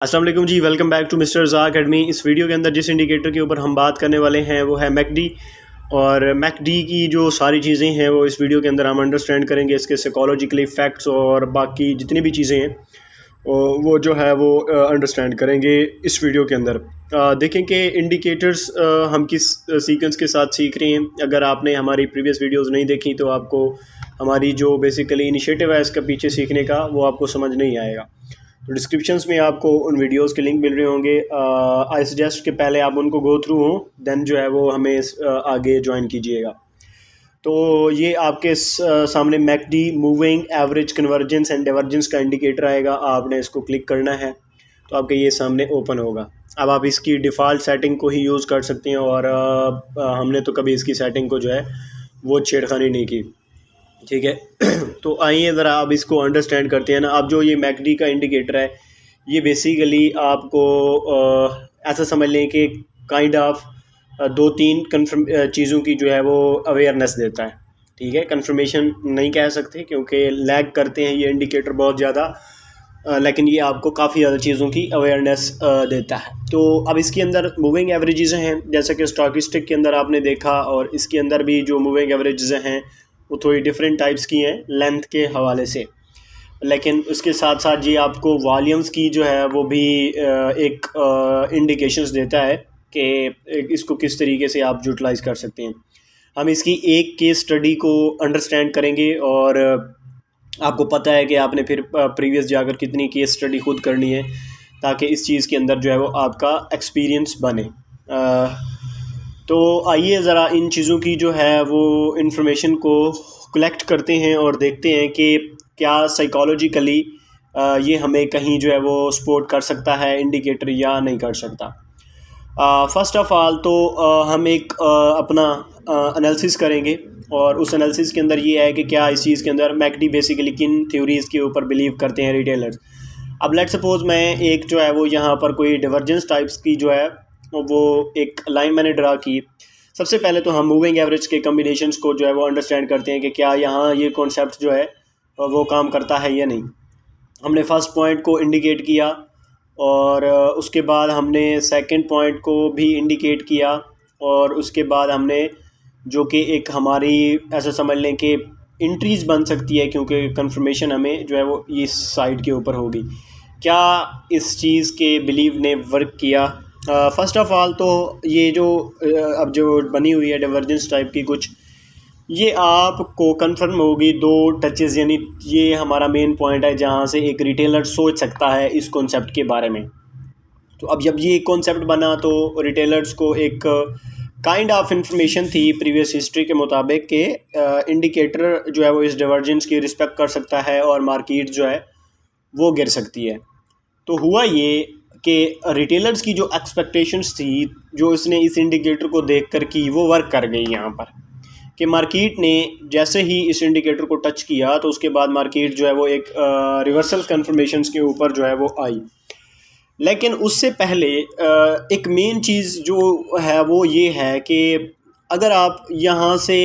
अस्सलाम वालेकुम जी, welcome back to mister ज़ा अकेडमी। इस वीडियो के अंदर जिस इंडिकेटर के ऊपर हम बात करने वाले हैं वो है मैकडी। और मैकडी की जो सारी चीज़ें हैं वो इस वीडियो के अंदर हम अंडरस्टैंड करेंगे, इसके साइकोलॉजिकली फैक्ट्स और बाकी जितनी भी चीज़ें हैं वो जो है वो अंडरस्टैंड करेंगे इस वीडियो के अंदर। देखें कि इंडिकेटर्स हम किस सीक्वेंस के साथ सीख रहे हैं। अगर आपने हमारी प्रीवियस वीडियोस नहीं देखी तो आपको हमारी जो बेसिकली इनिशिएटिव है इसका पीछे सीखने का वो आपको समझ नहीं आएगा। तो डिस्क्रिप्शंस में आपको उन वीडियोस के लिंक मिल रहे होंगे। आई सजेस्ट कि पहले आप उनको गो थ्रू हों, देन जो है वो हमें आगे ज्वाइन कीजिएगा। तो ये आपके सामने McD moving average convergence and divergence का इंडिकेटर आएगा। आपने इसको क्लिक करना है तो आपके ये सामने ओपन होगा। अब आप इसकी डिफ़ॉल्ट सेटिंग को ही यूज़ कर सकते हैं और हमने तो कभी इसकी सेटिंग को जो है वो छेड़खानी नहीं की, ठीक है। तो आइए ज़रा अब इसको अंडरस्टैंड करते हैं ना। अब जो ये मैकडी का इंडिकेटर है ये बेसिकली आपको ऐसा समझ लें कि काइंड ऑफ दो तीन कन्फर्म चीज़ों की जो है वो अवेयरनेस देता है, ठीक है। कन्फर्मेशन नहीं कह सकते क्योंकि लैग करते हैं ये इंडिकेटर बहुत ज़्यादा, लेकिन ये आपको काफ़ी ज़्यादा चीज़ों की अवेयरनेस देता है। तो अब इसके अंदर मूविंग एवरेजेस हैं, जैसा कि स्टॉकिस्टिक के अंदर आपने देखा, और इसके अंदर भी जो मूविंग एवरेजेस हैं वो थोड़ी डिफरेंट टाइप्स की हैं लेंथ के हवाले से। लेकिन उसके साथ साथ ये आपको वॉल्यूम्स की जो है वो भी एक इंडिकेशंस देता है कि इसको किस तरीके से आप यूटिलाइज़ कर सकते हैं। हम इसकी एक केस स्टडी को अंडरस्टैंड करेंगे और आपको पता है कि आपने फिर प्रीवियस जाकर कितनी केस स्टडी खुद करनी है ताकि इस चीज़ के अंदर जो है वो आपका एक्सपीरियंस बने। तो आइए ज़रा इन चीज़ों की जो है वो इन्फॉर्मेशन को कलेक्ट करते हैं और देखते हैं कि क्या साइकोलॉजिकली ये हमें कहीं जो है वो सपोर्ट कर सकता है इंडिकेटर या नहीं कर सकता। फ़र्स्ट ऑफ़ ऑल तो हम एक अपना एनालिसिस करेंगे और उस एनालिसिस के अंदर ये है कि क्या इस चीज़ के अंदर मैकडी बेसिकली किन थ्योरीज़ के ऊपर बिलीव करते हैं रिटेलर्स। अब लेट सपोज़ मैं एक जो है वो यहाँ पर कोई डिवर्जेंस टाइप्स की जो है वो एक लाइन मैंने ड्रा की। सबसे पहले तो हम मूविंग एवरेज के कम्बिनेशंस को जो है वो अंडरस्टैंड करते हैं कि क्या यहाँ ये कॉन्सेप्ट जो है वो काम करता है या नहीं। हमने फर्स्ट पॉइंट को इंडिकेट किया और उसके बाद हमने सेकंड पॉइंट को भी इंडिकेट किया और उसके बाद हमने जो कि एक हमारी ऐसा समझ लें कि इंट्रीज बन सकती है क्योंकि कंफर्मेशन हमें जो है वो इस साइड के ऊपर होगी। क्या इस चीज़ के बिलीव ने वर्क किया। फ़र्स्ट ऑफ़ ऑल तो ये जो अब जो बनी हुई है डिवर्जेंस टाइप की कुछ, ये आपको कंफर्म होगी दो टचेस, यानी ये हमारा मेन पॉइंट है जहाँ से एक रिटेलर सोच सकता है इस कॉन्सेप्ट के बारे में। तो अब जब ये कॉन्सेप्ट बना तो रिटेलर्स को एक काइंड ऑफ इंफॉर्मेशन थी प्रीवियस हिस्ट्री के मुताबिक कि इंडिकेटर जो है वो इस डिवर्जेंस की रिस्पेक्ट कर सकता है और मार्केट जो है वो गिर सकती है। तो हुआ ये कि रिटेलर्स की जो एक्सपेक्टेशंस थी जो इसने इस इंडिकेटर को देखकर की वो वर्क कर गई यहाँ पर, कि मार्केट ने जैसे ही इस इंडिकेटर को टच किया तो उसके बाद मार्केट जो है वो एक रिवर्सल कन्फर्मेशंस के ऊपर जो है वो आई। लेकिन उससे पहले एक मेन चीज़ जो है वो ये है कि अगर आप यहाँ से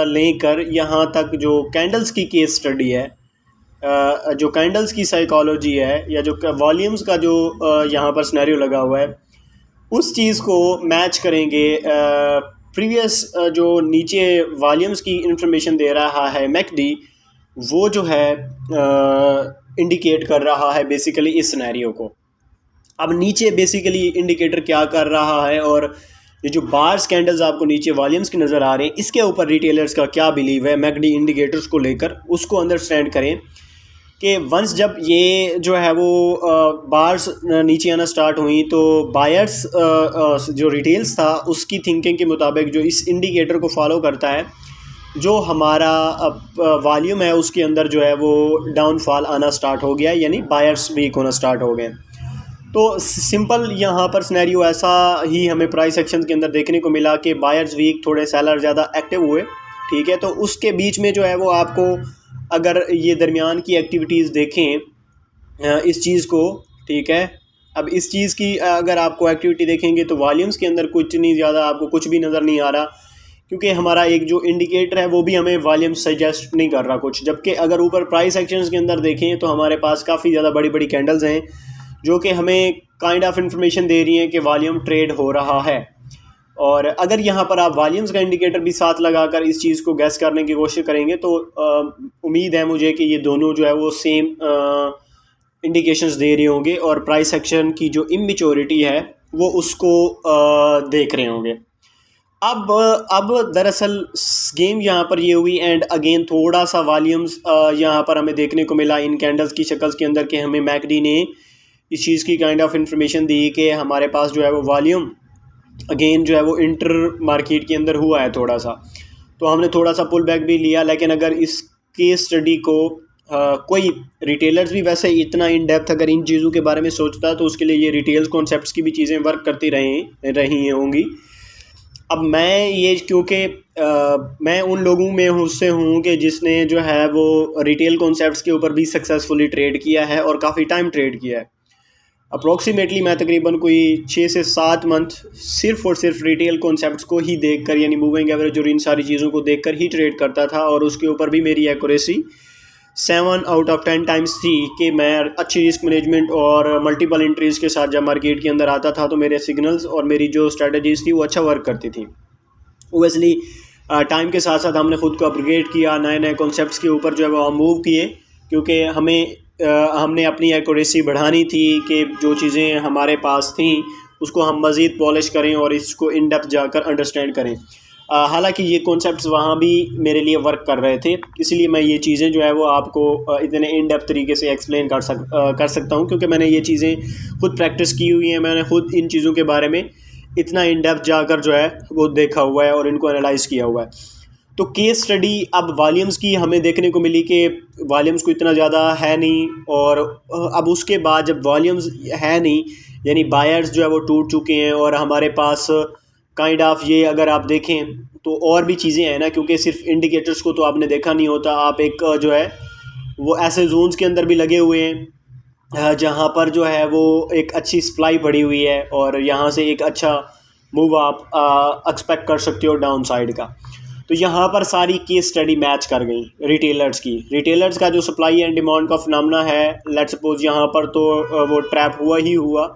लेकर यहाँ तक जो कैंडल्स की केस स्टडी है, जो कैंडल्स की साइकोलॉजी है या जो वॉल्यूम्स का जो यहाँ पर सिनेरियो लगा हुआ है उस चीज़ को मैच करेंगे प्रीवियस जो नीचे वॉल्यूम्स की इंफॉर्मेशन दे रहा है मैकडी, वो जो है इंडिकेट कर रहा है बेसिकली इस सिनेरियो को। अब नीचे बेसिकली इंडिकेटर क्या कर रहा है और ये जो बार्स कैंडल्स आपको नीचे वॉल्यूम्स की नज़र आ रहे हैं इसके ऊपर रिटेलर्स का क्या बिलीव है मैकडी इंडिकेटर्स को लेकर, उसको अंडरस्टैंड करें कि वंस जब ये जो है वो बार्स नीचे आना स्टार्ट हुई तो बायर्स जो रिटेल्स था उसकी थिंकिंग के मुताबिक जो इस इंडिकेटर को फॉलो करता है, जो हमारा वॉल्यूम है उसके अंदर जो है वो डाउनफॉल आना स्टार्ट हो गया, यानी बायर्स वीक होना स्टार्ट हो गए। तो सिंपल यहाँ पर सिनेरियो ऐसा ही हमें प्राइस एक्शन के अंदर देखने को मिला कि बायर्स वीक, थोड़े सेलर ज़्यादा एक्टिव हुए, ठीक है। तो उसके बीच में जो है वो आपको अगर ये दरमियान की एक्टिविटीज़ देखें इस चीज़ को, ठीक है। अब इस चीज़ की अगर आपको एक्टिविटी देखेंगे तो वॉल्यूम्स के अंदर कुछ नहीं ज़्यादा आपको कुछ भी नज़र नहीं आ रहा, क्योंकि हमारा एक जो इंडिकेटर है वो भी हमें वॉल्यूम सजेस्ट नहीं कर रहा कुछ। जबकि अगर ऊपर प्राइस एक्शंस के अंदर देखें तो हमारे पास काफ़ी ज़्यादा बड़ी बड़ी कैंडल्स हैं जो कि हमें काइंड ऑफ इंफॉर्मेशन दे रही हैं कि वॉल्यूम ट्रेड हो रहा है। और अगर यहाँ पर आप वॉल्यूम्स का इंडिकेटर भी साथ लगाकर इस चीज़ को गैस करने की कोशिश करेंगे तो उम्मीद है मुझे कि ये दोनों जो है वो सेम इंडिकेशंस दे रहे होंगे और प्राइस एक्शन की जो इमेच्योरिटी है वो उसको देख रहे होंगे। अब दरअसल गेम यहाँ पर ये हुई एंड अगेन थोड़ा सा वॉल्यूम्स यहाँ पर हमें देखने को मिला इन कैंडल्स की शक्ल्स के अंदर कि हमें मैकडी ने इस चीज़ की काइंड ऑफ इंफॉर्मेशन दी कि हमारे पास जो है वो वॉल्यूम अगेन जो है वो इंटर मार्केट के अंदर हुआ है थोड़ा सा, तो हमने थोड़ा सा पुल बैक भी लिया। लेकिन अगर इस केस स्टडी को कोई रिटेलर्स भी वैसे इतना इन डेप्थ अगर इन चीज़ों के बारे में सोचता तो उसके लिए ये रिटेल कॉन्सेप्ट्स की भी चीज़ें वर्क करती रही होंगी। अब मैं ये क्योंकि मैं उन लोगों में से हूँ कि जिसने जो है वो रिटेल कॉन्सेप्ट्स के ऊपर भी सक्सेसफुली ट्रेड किया है और काफ़ी टाइम ट्रेड किया है। अप्रोक्सीमेटली मैं तकरीबन कोई 6 से 7 मंथ सिर्फ़ और सिर्फ रिटेल कॉन्सेप्ट्स को ही देखकर यानी मूविंग एवरेज और इन सारी चीज़ों को देखकर ही ट्रेड करता था और उसके ऊपर भी मेरी एक्यूरेसी 7 आउट ऑफ 10 टाइम्स थी कि मैं अच्छी रिस्क मैनेजमेंट और मल्टीपल एंट्रीज़ के साथ जब मार्केट के अंदर आता था तो मेरे सिग्नल्स और मेरी जो स्ट्रेटजीज़ थी वो अच्छा वर्क करती थी। ओबियसली टाइम के साथ साथ हमने ख़ुद को अपग्रेड किया, नए नए कॉन्सेप्ट्स के ऊपर जो है वो हम मूव किए क्योंकि हमने अपनी एक्यूरेसी बढ़ानी थी कि जो चीज़ें हमारे पास थी उसको हम मज़ीद पॉलिश करें और इसको इन डेप्थ जाकर अंडरस्टैंड करें। हालांकि ये कॉन्सेप्ट्स वहाँ भी मेरे लिए वर्क कर रहे थे, इसलिए मैं ये चीज़ें जो है वो आपको इतने इन डेप्थ तरीके से एक्सप्लेन कर सकता हूँ क्योंकि मैंने ये चीज़ें खुद प्रैक्टिस की हुई हैं। मैंने खुद इन चीज़ों के बारे में इतना इन डेप्थ जाकर जो है वो देखा हुआ है और इनको एनालाइज़ किया हुआ है। तो केस स्टडी अब वॉल्यूम्स की हमें देखने को मिली कि वॉल्यूम्स को इतना ज़्यादा है नहीं, और अब उसके बाद जब वॉल्यूम्स है नहीं यानी बायर्स जो है वो टूट चुके हैं और हमारे पास काइंड ऑफ ये अगर आप देखें तो और भी चीज़ें हैं ना, क्योंकि सिर्फ इंडिकेटर्स को तो आपने देखा नहीं होता, आप एक जो है वो ऐसे जोन्स के अंदर भी लगे हुए हैं जहाँ पर जो है वो एक अच्छी सप्लाई पड़ी हुई है और यहाँ से एक अच्छा मूव आप एक्सपेक्ट कर सकते हो डाउन साइड का। तो यहाँ पर सारी केस स्टडी मैच कर गई रिटेलर्स का जो सप्लाई एंड डिमांड का फिनोमेना है। लेट्स सपोज यहाँ पर तो वो ट्रैप हुआ,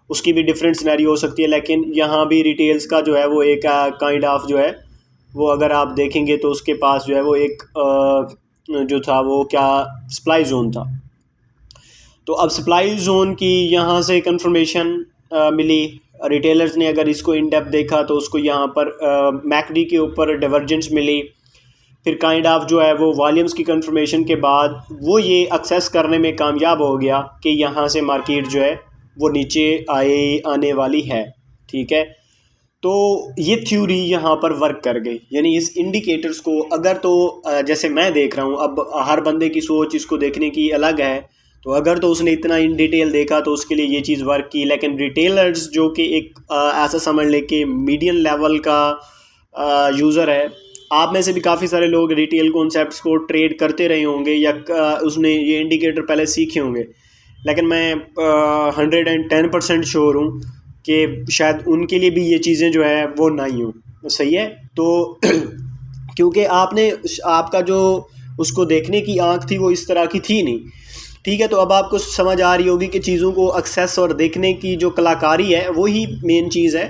उसकी भी डिफरेंट सिनेरियो हो सकती है, लेकिन यहाँ भी रिटेल्स का जो है वो एक काइंड ऑफ जो है वो अगर आप देखेंगे तो उसके पास जो है वो एक जो था वो क्या सप्लाई जोन था। तो अब सप्लाई जोन की यहाँ से कंफर्मेशन मिली। रिटेलर्स ने अगर इसको इन डेप्थ देखा तो उसको यहाँ पर मैकडी के ऊपर डिवर्जेंस मिली। फिर काइंड ऑफ जो है वो वॉल्यूम्स की कंफर्मेशन के बाद वो ये एक्सेस करने में कामयाब हो गया कि यहाँ से मार्केट जो है वो नीचे आने वाली है। ठीक है, तो ये थ्योरी यहाँ पर वर्क कर गई, यानी इस इंडिकेटर्स को अगर तो जैसे मैं देख रहा हूँ, अब हर बंदे की सोच इसको देखने की अलग है, तो अगर तो उसने इतना इन डिटेल देखा तो उसके लिए ये चीज़ वर्क की। लेकिन रिटेलर्स जो कि एक ऐसा समझ ले कि मीडियम लेवल का यूज़र है, आप में से भी काफ़ी सारे लोग रिटेल कॉन्सेप्ट्स को ट्रेड करते रहे होंगे या उसने ये इंडिकेटर पहले सीखे होंगे, लेकिन मैं 110% श्योर हूँ कि शायद उनके लिए भी ये चीज़ें जो है वो नहीं हो। सही है, तो क्योंकि आपका जो उसको देखने की आँख थी वो इस तरह की थी नहीं। ठीक है, तो अब आपको समझ आ रही होगी कि चीज़ों को एक्सेस और देखने की जो कलाकारी है वही मेन चीज़ है।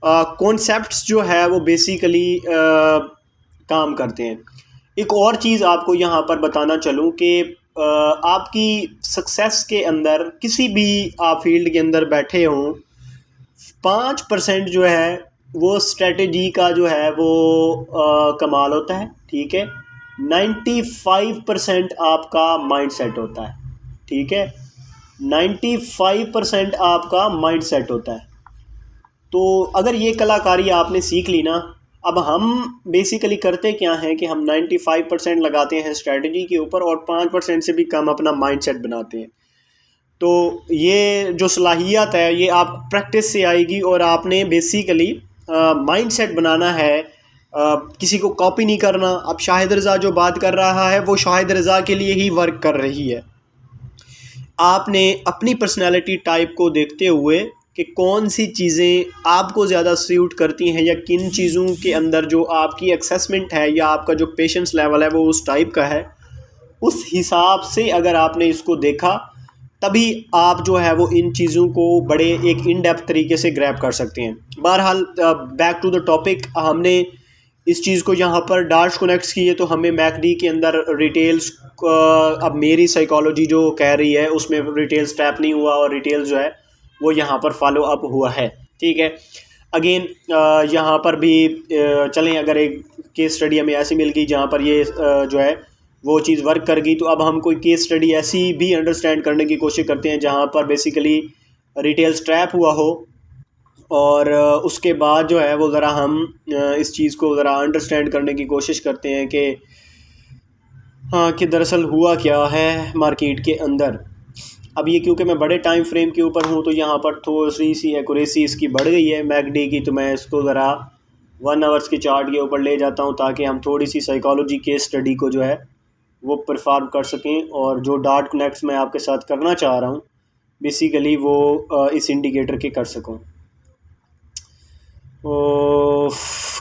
कॉन्सेप्ट्स जो है वो बेसिकली काम करते हैं। एक और चीज़ आपको यहाँ पर बताना चलूँ कि आपकी सक्सेस के अंदर किसी भी आप फील्ड के अंदर बैठे हों, 5% जो है वो स्ट्रेटजी का जो है वो कमाल होता है। ठीक है, 95% आपका माइंडसेट होता है। ठीक है, 95% आपका माइंडसेट होता है। तो अगर ये कलाकारी आपने सीख ली ना, अब हम बेसिकली करते क्या हैं कि हम 95% लगाते हैं स्ट्रेटजी के ऊपर और 5% से भी कम अपना माइंडसेट बनाते हैं। तो ये जो सलाहियत है ये आप प्रैक्टिस से आएगी और आपने बेसिकली माइंडसेट बनाना है, किसी को कॉपी नहीं करना। अब शाहिद रज़ा जो बात कर रहा है वो शाहिद रज़ा के लिए ही वर्क कर रही है। आपने अपनी पर्सनैलिटी टाइप को देखते हुए कि कौन सी चीज़ें आपको ज़्यादा सूट करती हैं या किन चीज़ों के अंदर जो आपकी असेसमेंट है या आपका जो पेशेंस लेवल है वो उस टाइप का है, उस हिसाब से अगर आपने इसको देखा तभी आप जो है वो इन चीज़ों को बड़े एक इन डेप्थ तरीके से ग्रैब कर सकते हैं। बहरहाल बैक टू द टॉपिक, हमने इस चीज़ को यहाँ पर डार्ट्स कनेक्ट्स की है तो हमें मैकडी के अंदर रिटेल्स, अब मेरी साइकोलॉजी जो कह रही है उसमें रिटेल स्टैप नहीं हुआ और रिटेल जो है वो यहाँ पर फॉलो अप हुआ है। ठीक है, अगेन यहाँ पर भी चलें, अगर एक केस स्टडी हमें ऐसी मिल गई जहाँ पर ये जो है वो चीज़ वर्क कर गई, तो अब हम कोई केस स्टडी ऐसी भी अंडरस्टैंड करने की कोशिश करते हैं जहाँ पर बेसिकली रिटेल स्ट्रैप हुआ हो, और उसके बाद जो है वो ज़रा हम इस चीज़ को ज़रा अंडरस्टैंड करने की कोशिश करते हैं कि हाँ कि दरअसल हुआ क्या है मार्केट के अंदर। अब ये क्योंकि मैं बड़े टाइम फ्रेम के ऊपर हूँ तो यहाँ पर थोड़ी सी एक्यूरेसी इसकी बढ़ गई है मैकडी की, तो मैं इसको ज़रा 1 आवर्स के चार्ट के ऊपर ले जाता हूँ ताकि हम थोड़ी सी साइकोलॉजी केस स्टडी को जो है वो परफॉर्म कर सकें, और जो डार्ट कनेक्ट्स मैं आपके साथ करना चाह रहा हूँ बेसिकली वो इस इंडिकेटर के कर सकूँ।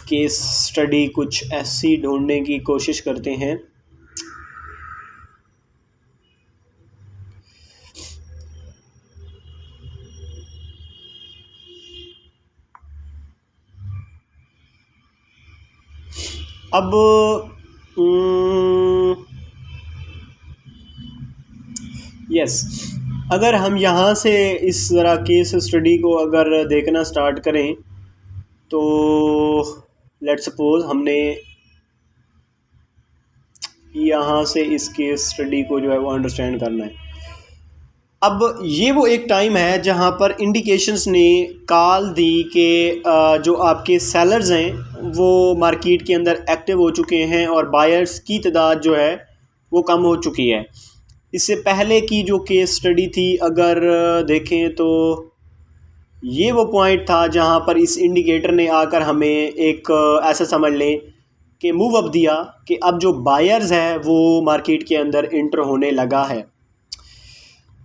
केस स्टडी कुछ ऐसी ढूंढने की कोशिश करते हैं। अब यस, अगर हम यहाँ से इस ज़रा केस स्टडी को अगर देखना स्टार्ट करें तो लेट्स सपोज हमने यहाँ से इस केस स्टडी को जो है वो अंडरस्टैंड करना है। अब ये वो एक टाइम है जहाँ पर इंडिकेशंस ने कॉल दी कि जो आपके सेलर्स हैं वो मार्केट के अंदर एक्टिव हो चुके हैं और बायर्स की तादाद जो है वो कम हो चुकी है। इससे पहले की जो केस स्टडी थी अगर देखें तो ये वो पॉइंट था जहाँ पर इस इंडिकेटर ने आकर हमें एक ऐसा समझ लें कि मूव अप दिया कि अब जो बायर्स है वो मार्केट के अंदर इंटर होने लगा है।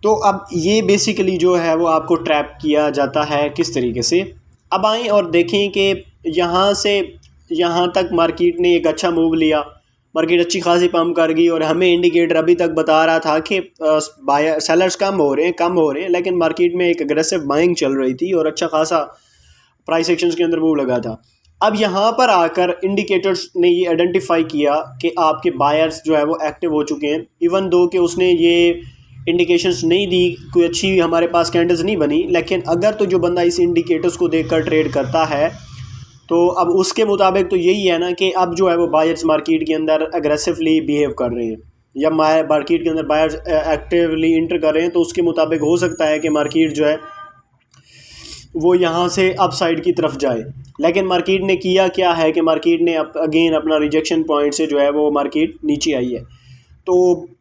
तो अब ये बेसिकली जो है वो आपको ट्रैप किया जाता है किस तरीके से। अब आएँ और देखें कि यहाँ से यहाँ तक मार्केट ने एक अच्छा मूव लिया, मार्केट अच्छी खासी पम्प कर गई और हमें इंडिकेटर अभी तक बता रहा था कि बायर सेलर्स कम हो रहे हैं, लेकिन मार्केट में एक अग्रेसिव बाइंग चल रही थी और अच्छा खासा प्राइस एक्शंस के अंदर मूव लगा था। अब यहाँ पर आकर इंडिकेटर्स ने ये आइडेंटिफाई किया कि आपके बायर्स जो है वो एक्टिव हो चुके हैं, इवन दो कि उसने ये इंडिकेशंस नहीं दी, कोई अच्छी हमारे पास कैंडल्स नहीं बनी, लेकिन अगर तो जो बंदा इस इंडिकेटर्स को देखकर ट्रेड करता है तो अब उसके मुताबिक तो यही है ना कि अब जो है वो बायर्स मार्केट के अंदर अग्रेसिवली बिहेव कर रहे हैं, या मार्केट के अंदर बायर्स एक्टिवली इंटर कर रहे हैं, तो उसके मुताबिक हो सकता है कि मार्केट जो है वो यहाँ से अप साइड की तरफ जाए। लेकिन मार्केट ने किया क्या है कि मार्केट ने अगेन अपना रिजेक्शन पॉइंट से जो है वो मार्केट नीचे आई है। तो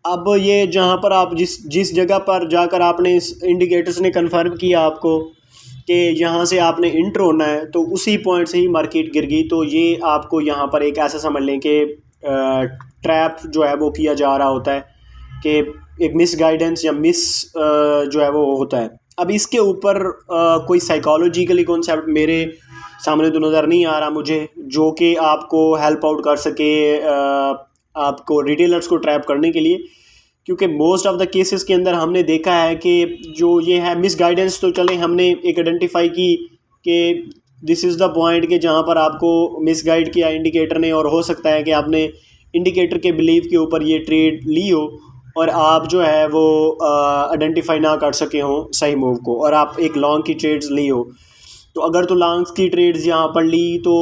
अब ये जहाँ पर आप जिस जगह पर जाकर आपने इस इंडिकेटर्स ने कंफर्म किया आपको कि यहाँ से आपने इंटर होना है, तो उसी पॉइंट से ही मार्केट गिर गई। तो ये आपको यहाँ पर एक ऐसा समझ लें कि ट्रैप जो है वो किया जा रहा होता है कि एक मिस गाइडेंस या मिस जो है वो होता है। अब इसके ऊपर कोई साइकोलॉजिकली कॉन्सेप्ट मेरे सामने तो नज़र नहीं आ रहा मुझे जो कि आपको हेल्प आउट कर सके आपको रिटेलर्स को ट्रैप करने के लिए, क्योंकि मोस्ट ऑफ द केसेस के अंदर हमने देखा है कि जो ये है मिस गाइडेंस, तो चलें हमने एक आइडेंटिफाई की कि दिस इज़ द पॉइंट कि जहाँ पर आपको मिस गाइड किया इंडिकेटर ने, और हो सकता है कि आपने इंडिकेटर के बिलीव के ऊपर ये ट्रेड ली हो और आप जो है वो आइडेंटिफाई ना कर सके हों सही मूव को, और आप एक लॉन्ग की ट्रेड्स ली हो। तो अगर तो लॉन्ग्स की ट्रेड्स यहाँ पर ली तो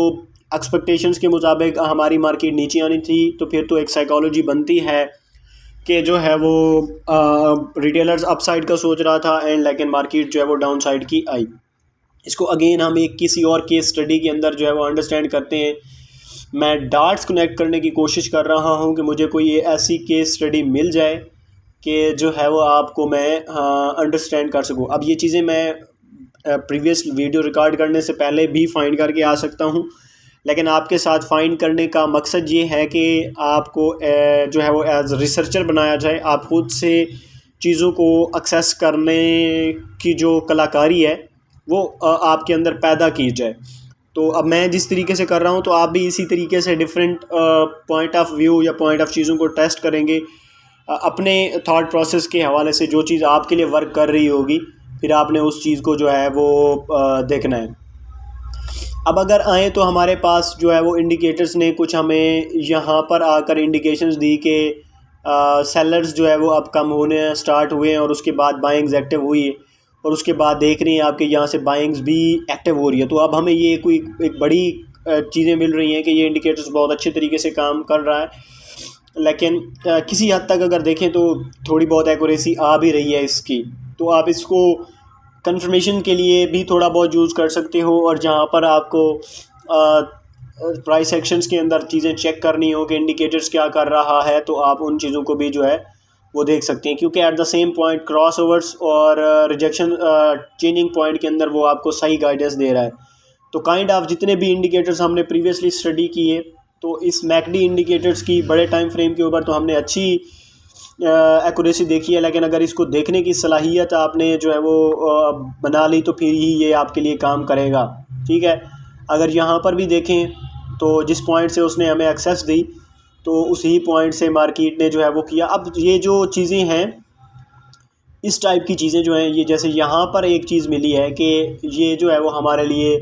एक्सपेक्टेशंस के मुताबिक हमारी मार्केट नीचे आनी थी, तो फिर तो एक साइकोलॉजी बनती है कि जो है वो रिटेलर्स अपसाइड का सोच रहा था एंड लेकिन मार्केट जो है वो डाउन साइड की आई। इसको अगेन हम एक किसी और केस स्टडी के अंदर जो है वो अंडरस्टैंड करते हैं। मैं डार्ट्स कनेक्ट करने की कोशिश कर रहा हूँ कि मुझे कोई ऐसी केस स्टडी मिल जाए कि जो है वो आपको मैं अंडरस्टैंड कर सकूँ। अब ये चीज़ें मैं प्रीवियस वीडियो रिकॉर्ड करने से पहले भी फाइंड करके आ सकता हूँ, लेकिन आपके साथ फाइंड करने का मकसद ये है कि आपको जो है वो एज रिसर्चर बनाया जाए, आप खुद से चीज़ों को एक्सेस करने की जो कलाकारी है वो आपके अंदर पैदा की जाए। तो अब मैं जिस तरीके से कर रहा हूँ तो आप भी इसी तरीके से डिफरेंट पॉइंट ऑफ व्यू या पॉइंट ऑफ चीज़ों को टेस्ट करेंगे अपने थॉट प्रोसेस के हवाले से जो चीज़ आपके लिए वर्क कर रही होगी, फिर आपने उस चीज़ को जो है वो देखना है। अब अगर आएँ तो हमारे पास जो है वो इंडिकेटर्स ने कुछ हमें यहाँ पर आकर इंडिकेशंस दी कि सेलर्स जो है वो अब कम होने स्टार्ट हुए हैं और उसके बाद बाइंग्स एक्टिव हुई है, और उसके बाद देख रही हैं आपके यहाँ से बाइंग्स भी एक्टिव हो रही है। तो अब हमें ये कोई एक बड़ी चीज़ें मिल रही हैं कि ये इंडिकेटर्स बहुत अच्छे तरीके से काम कर रहा है, लेकिन किसी हद तक अगर देखें तो थोड़ी बहुत एक्यूरेसी आ भी रही है इसकी। तो आप इसको कंफर्मेशन के लिए भी थोड़ा बहुत यूज़ कर सकते हो, और जहाँ पर आपको प्राइस एक्शंस के अंदर चीज़ें चेक करनी हो कि इंडिकेटर्स क्या कर रहा है, तो आप उन चीज़ों को भी जो है वो देख सकते हैं, क्योंकि at the same point cross overs और रिजेक्शन चेंजिंग पॉइंट के अंदर वो आपको सही गाइडेंस दे रहा है। तो काइंड ऑफ जितने भी इंडिकेटर्स हमने प्रीवियसली स्टडी किए, तो इस मैकडी इंडिकेटर्स की बड़े टाइम फ्रेम के ऊपर तो हमने अच्छी एक्यूरेसी देखी है, लेकिन अगर इसको देखने की सलाहियत आपने जो है वो बना ली तो फिर ही ये आपके लिए काम करेगा। ठीक है, अगर यहाँ पर भी देखें तो जिस पॉइंट से उसने हमें एक्सेस दी, तो उसी पॉइंट से मार्केट ने जो है वो किया। अब ये जो चीज़ें हैं, इस टाइप की चीज़ें जो हैं, ये जैसे यहाँ पर एक चीज़ मिली है कि ये जो है वो हमारे लिए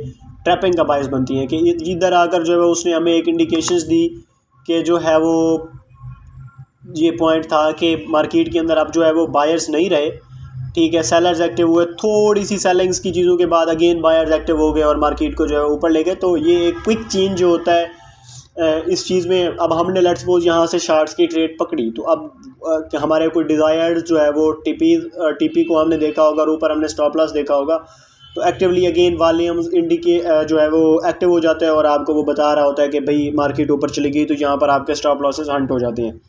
ट्रैपिंग का बायस बनती है कि इधर आकर जो है वो उसने हमें एक इंडिकेशंस दी कि जो है वो ये पॉइंट था कि मार्केट के अंदर अब जो है वो बायर्स नहीं रहे। ठीक है, सेलर्स एक्टिव हुए, थोड़ी सी सेलिंग्स की चीज़ों के बाद अगेन बायर्स एक्टिव हो गए और मार्केट को जो है ऊपर ले गए। तो ये एक क्विक चेंज जो होता है इस चीज़ में। अब हमने लेट्स सपोज यहाँ से शार्ट्स की ट्रेड पकड़ी, तो अब हमारे कोई डिज़ायर्ड जो है वो टीपी को हमने देखा होगा और ऊपर हमने स्टॉप लॉस देखा होगा, तो एक्टिवली अगेन वॉल्यूम्स जो है वो एक्टिव हो जाता है और आपको वो बता रहा होता है कि भाई मार्केट ऊपर चली गई, तो यहाँ पर आपके स्टॉप लॉसेस हंट हो जाते हैं।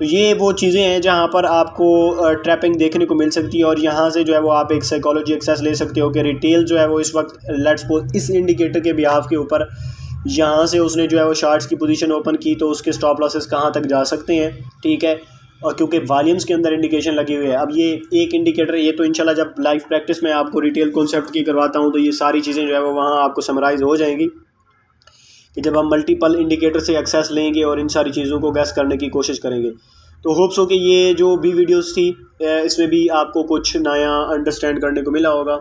तो ये वो चीज़ें हैं जहाँ पर आपको ट्रैपिंग देखने को मिल सकती है, और यहाँ से जो है वो आप एक साइकोलॉजी एक्सेस ले सकते हो कि रिटेल जो है वो इस वक्त लेट्स सपोज इस इंडिकेटर के बिहाफ के ऊपर यहाँ से उसने जो है वो शार्ट्स की पोजीशन ओपन की, तो उसके स्टॉप लॉसेस कहाँ तक जा सकते हैं। ठीक है, और क्योंकि वॉल्यूम्स के अंदर इंडिकेशन लगी हुई है। अब ये एक इंडिकेटर, ये तो इंशाल्लाह जब लाइव प्रैक्टिस में आपको रिटेल कॉन्सेप्ट की करवाता हूँ तो ये सारी चीज़ें जो है वो वहाँ आपको समराइज़ हो जाएंगी कि जब हम मल्टीपल इंडिकेटर से एक्सेस लेंगे और इन सारी चीज़ों को गैस करने की कोशिश करेंगे। तो होप्स हो कि ये जो भी वीडियोस थी इसमें भी आपको कुछ नया अंडरस्टैंड करने को मिला होगा।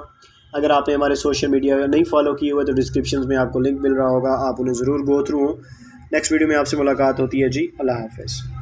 अगर आपने हमारे सोशल मीडिया नहीं फॉलो किए हुए तो डिस्क्रिप्शन में आपको लिंक मिल रहा होगा, आप उन्हें ज़रूर गो थ्रू हो। नेक्स्ट वीडियो में आपसे मुलाकात होती है जी। अल्लाह हाफ़िज़।